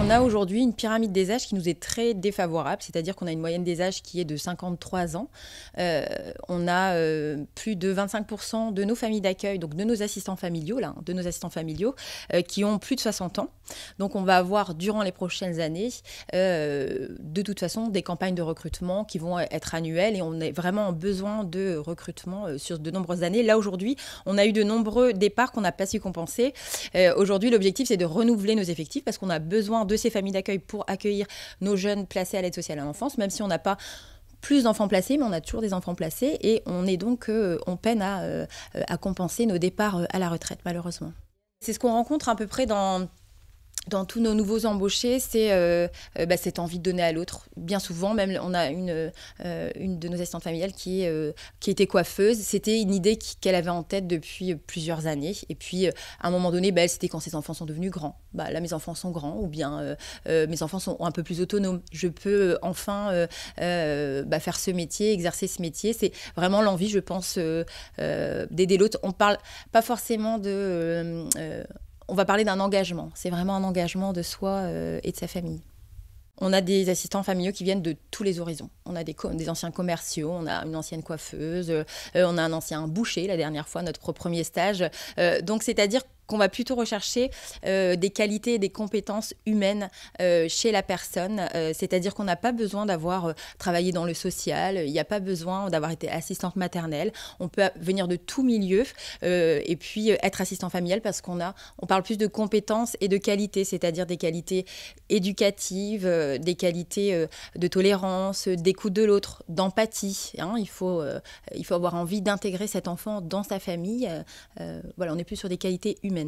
On a aujourd'hui une pyramide des âges qui nous est très défavorable, c'est-à-dire qu'on a une moyenne des âges qui est de 53 ans. On a plus de 25% de nos familles d'accueil, donc de nos assistants familiaux, qui ont plus de 60 ans. Donc on va avoir durant les prochaines années, de toute façon, des campagnes de recrutement qui vont être annuelles et on a vraiment en besoin de recrutement sur de nombreuses années. Là aujourd'hui, on a eu de nombreux départs qu'on n'a pas su compenser. Aujourd'hui, l'objectif, c'est de renouveler nos effectifs parce qu'on a besoin de ces familles d'accueil pour accueillir nos jeunes placés à l'aide sociale à l'enfance, même si on n'a pas plus d'enfants placés, mais on a toujours des enfants placés et on est donc, on peine à compenser nos départs à la retraite, malheureusement. C'est ce qu'on rencontre à peu près dans tous nos nouveaux embauchés, c'est cette envie de donner à l'autre. Bien souvent, même on a une de nos assistantes familiales qui était coiffeuse. C'était une idée qu'elle avait en tête depuis plusieurs années. Et puis, à un moment donné, elle, c'était quand ses enfants sont devenus grands. Là, mes enfants sont grands ou bien mes enfants sont un peu plus autonomes. Je peux enfin faire ce métier, exercer ce métier. C'est vraiment l'envie, je pense, d'aider l'autre. On parle pas forcément de... on va parler d'un engagement. C'est vraiment un engagement de soi et de sa famille. On a des assistants familiaux qui viennent de tous les horizons. On a des anciens commerciaux, on a une ancienne coiffeuse, on a un ancien boucher, la dernière fois, notre premier stage. Donc, c'est-à-dire qu'on va plutôt rechercher des qualités et des compétences humaines chez la personne. C'est-à-dire qu'on n'a pas besoin d'avoir travaillé dans le social, il n'y a pas besoin d'avoir été assistante maternelle. On peut venir de tout milieu et puis être assistant familial parce on parle plus de compétences et de qualités, c'est-à-dire des qualités éducatives, des qualités de tolérance, d'écoute de l'autre, d'empathie. Il faut avoir envie d'intégrer cet enfant dans sa famille. On est plus sur des qualités humaines.